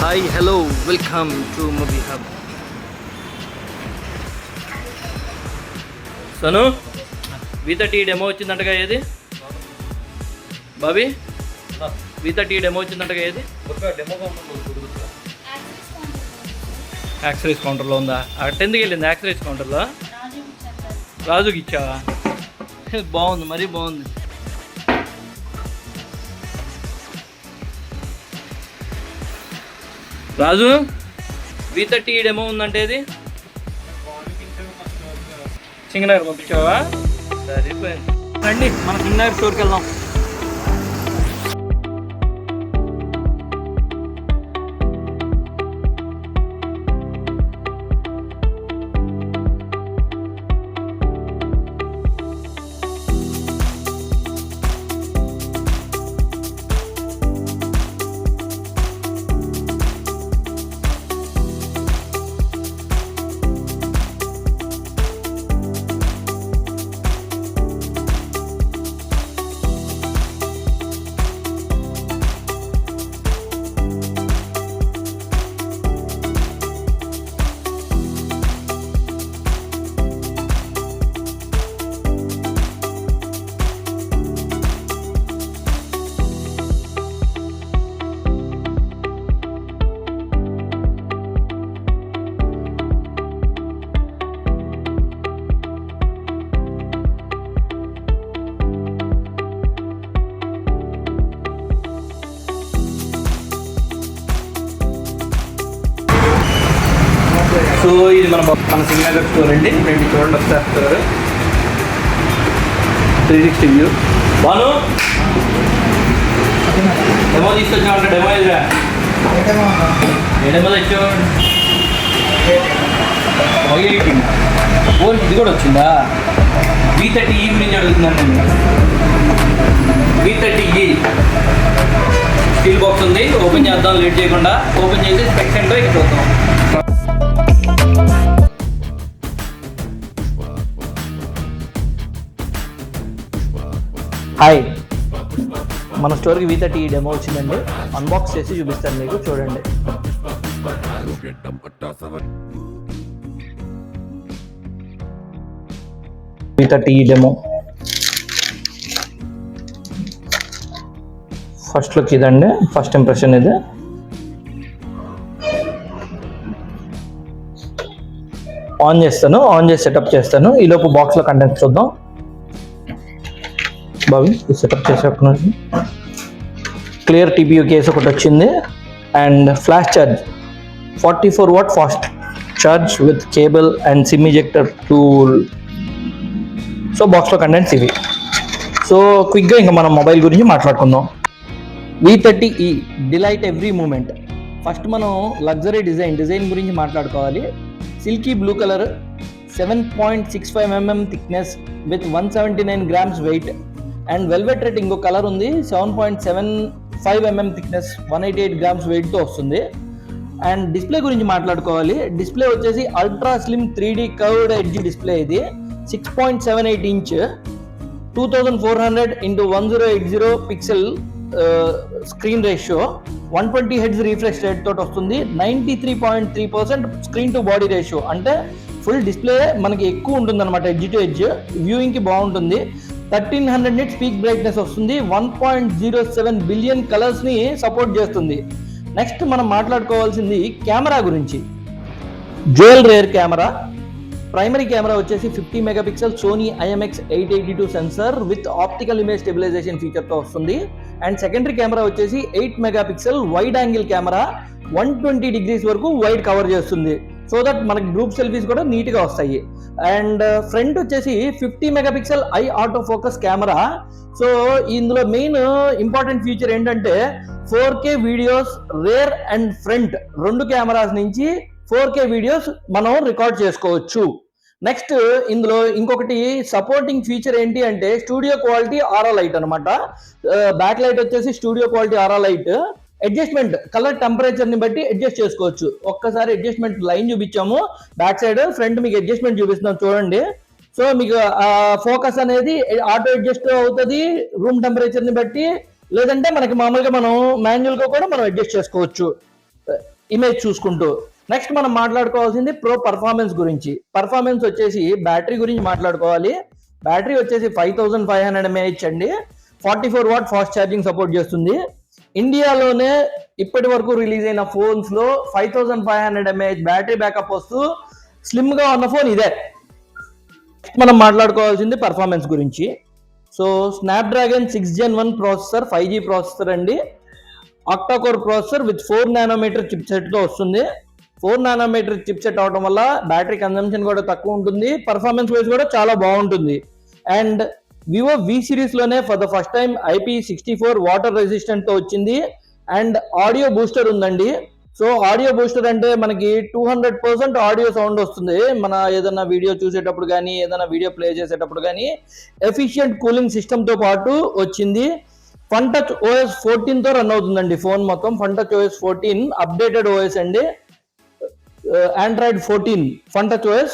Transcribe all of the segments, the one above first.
Hi hello welcome to movie hub. సను V30 demo వచ్చిందంటగా ఏది బాబీ? V30 డెమో వచ్చిందంటగా ఏది? యాక్సరీస్ కౌంటర్లో ఉందా? అక్కడ ఎందుకు వెళ్ళింది యాక్సరీస్ కౌంటర్లో? రాజుకి ఇచ్చావా? బాగుంది, మరీ బాగుంది. రాజు V30 డెమో ఉందంటే ఇది సింగనగర్ పంపించావా? సరిపోయింది, రండి మన సింగనగర్ స్టోర్కి వెళ్దాం. సో ఇది మన సింగనగర్ స్టోర్ అండి. రెండు చూడండి ఒకసారి స్టోర్ 360 వ్యూ. బాను డెమో తీసుకొచ్చామంటే డెమో ఇదిరా. ఏ డెమో తెచ్చావు? ఓ ఇది కూడా వచ్చిందా? V30E గురించి అడుగుతున్నాను నేను. V30E స్టీల్ బాక్స్ ఉంది, ఓపెన్ చేద్దాం లేట్ చేయకుండా. ఓపెన్ చేసి స్పెక్స్ ఏంటో ఇక్కడ చూద్దాం. హాయ్, మన స్టోర్కి V30 డెమో వచ్చిందండి. అన్బాక్స్ చేసి చూపిస్తాను మీకు, చూడండి. V30 డెమో ఫస్ట్ లుక్ ఇదండి, ఫస్ట్ ఇంప్రెషన్ ఇది. ఆన్ చేస్తాను, ఆన్ చేసి సెటప్ చేస్తాను. ఈలోపు బాక్స్లో కంటెంట్స్ చూద్దాం. బాబీ సెటప్ చేసేకున్నా. క్లియర్ TPU కేస్ ఒకటి వచ్చింది and flash charge 44 watt fast charge with cable and SIM ejector tool. So బాక్స్లో కంటెంట్స్ ఇవి. సో క్విక్గా ఇంకా మనం మొబైల్ గురించి మాట్లాడుకుందాం. V30E delight every moment. First మనం లగ్జరీ డిజైన్ గురించి మాట్లాడుకోవాలి. Silky blue colour, 7.65 mm thickness with 179 grams weight. And velvet red ఇంకో కలర్ ఉంది, 7.75 mm థిక్నెస్, 188 grams వెయిట్తో వస్తుంది. అండ్ డిస్ప్లే గురించి మాట్లాడుకోవాలి. డిస్ప్లే వచ్చేసి ultra slim 3D curved edge display. ఇది 6.78 inch 2400x1080 pixel screen ratio, 120 Hz refresh rate తోటి వస్తుంది. 93.3% screen to body ratio, అంటే ఫుల్ డిస్ప్లే మనకి ఎక్కువ ఉంటుంది అనమాట. ఎడ్జ్ టు ఎడ్జ్ వ్యూయింగ్కి బాగుంటుంది. 1300 nits పీక్ బ్రైట్నెస్ వస్తుంది. 1.07 బిలియన్ కలర్స్ని సపోర్ట్ చేస్తుంది. నెక్స్ట్ మనం మాట్లాడుకోవాల్సింది కెమెరా గురించి. Dual rear camera. Primary camera వచ్చేసి 50 megapixel Sony IMX882 sensor with optical image stabilisation ఫీచర్తో వస్తుంది. అండ్ సెకండరీ కెమెరా వచ్చేసి 8 megapixel wide angle camera, 120 degrees వరకు వైడ్ కవర్ చేస్తుంది. సో దట్ మనకి గ్రూప్ సెల్ఫీస్ కూడా నీట్గా వస్తాయి. అండ్ ఫ్రంట్ వచ్చేసి 50 megapixel eye auto focus camera. So ఇందులో మెయిన్ ఇంపార్టెంట్ ఫీచర్ ఏంటంటే 4K videos rare and front రెండు కెమెరాస్ నుంచి 4K వీడియోస్ మనం రికార్డ్ చేసుకోవచ్చు. నెక్స్ట్ ఇందులో ఇంకొకటి సపోర్టింగ్ ఫీచర్ ఏంటి అంటే స్టూడియో క్వాలిటీ ఆరా లైట్ అనమాట. బ్యాక్ లైట్ వచ్చేసి స్టూడియో క్వాలిటీ ఆరా లైట్. అడ్జస్ట్మెంట్ కలర్ టెంపరేచర్ ని బట్టి అడ్జస్ట్ చేసుకోవచ్చు. ఒక్కసారి అడ్జస్ట్మెంట్ లైన్ చూపించాము, బ్యాక్ సైడ్ ఫ్రంట్ మీకు అడ్జస్ట్మెంట్ చూపిస్తున్నాం చూడండి. సో మీకు ఫోకస్ అనేది ఆటో అడ్జస్ట్ అవుతుంది రూమ్ టెంపరేచర్ ని బట్టి, లేదంటే మనకి మామూలుగా మనం మాన్యువల్ గా కూడా మనం అడ్జస్ట్ చేసుకోవచ్చు. ఇమేజ్ చూసుకుంటూ. నెక్స్ట్ మనం మాట్లాడుకోవాల్సింది ప్రో పర్ఫార్మెన్స్ గురించి. పర్ఫార్మెన్స్ వచ్చేసి బ్యాటరీ గురించి మాట్లాడుకోవాలి. బ్యాటరీ వచ్చేసి 5500 mAh అండి. 44 వాట్ ఫాస్ట్ ఛార్జింగ్ సపోర్ట్ చేస్తుంది. ఇండియాలోనే ఇప్పటి వరకు రిలీజ్ అయిన ఫోన్స్ లో 5500 mAh బ్యాటరీ బ్యాకప్ వస్తూ స్లిమ్ గా ఉన్న ఫోన్ ఇదే. మనం మాట్లాడుకోవాల్సింది పర్ఫార్మెన్స్ గురించి. So Snapdragon 6 Gen 1 processor, 5G processor అండి. Octa core processor with 4 nm chip set తో వస్తుంది. 4 nm చిప్ సెట్ అవడం వల్ల బ్యాటరీ కన్సంప్షన్ కూడా తక్కువ ఉంటుంది, పర్ఫార్మెన్స్ వైజ్ కూడా చాలా బాగుంటుంది. అండ్ వివో వి సిరీస్ లోనే for the first time IP64 water resistant తో వచ్చింది. అండ్ ఆడియో బూస్టర్ ఉందండి. సో ఆడియో బూస్టర్ అంటే మనకి 200% ఆడియో సౌండ్ వస్తుంది మన ఏదైనా వీడియో చూసేటప్పుడు కానీ, ఏదైనా వీడియో ప్లే చేసేటప్పుడు కానీ. ఎఫిషియంట్ కూలింగ్ సిస్టమ్ తో పాటు వచ్చింది. ఫన్ టచ్ OS 14 తో రన్ అవుతుందండి ఫోన్ మొత్తం. Fun touch OS 14 updated OS అండి. ఆండ్రాయిడ్ 14 ఫన్ టచ్ OS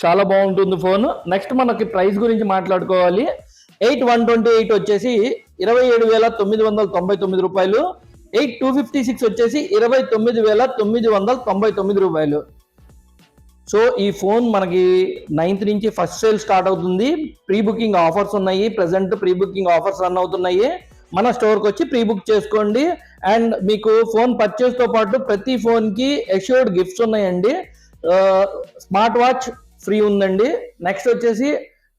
చాలా బాగుంటుంది ఫోన్. నెక్స్ట్ మనకి ప్రైస్ గురించి మాట్లాడుకోవాలి. 8128 వచ్చేసి 27,999 రూపాయలు. 8256 వచ్చేసి 29,999 రూపాయలు. సో ఈ ఫోన్ మనకి 9th నుంచి ఫస్ట్ సేల్ స్టార్ట్ అవుతుంది. ప్రీ బుకింగ్ ఆఫర్స్ ఉన్నాయి. Present pre booking offers run అవుతున్నాయి. మన స్టోర్కి వచ్చి ప్రీ బుక్ చేసుకోండి. అండ్ మీకు ఫోన్ పర్చేస్ తో పాటు ప్రతి ఫోన్ కి అష్యూర్డ్ గిఫ్ట్స్ ఉన్నాయండి. స్మార్ట్ వాచ్ ఫ్రీ ఉందండి. నెక్స్ట్ వచ్చేసి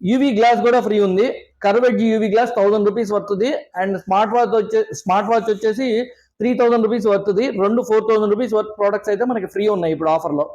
యూవీ గ్లాస్ కూడా ఫ్రీ ఉంది. కర్వెడ్జ్ యూవీ గ్లాస్ 1000 రూపీస్ వస్తుంది. అండ్ స్మార్ట్ వాచ్ వచ్చేసి 3000 రూపీస్ వస్తుంది. 4000 రూపీస్ వర్త్ ప్రోడక్ట్స్ అయితే మనకి ఫ్రీ ఉన్నాయి ఇప్పుడు ఆఫర్లో.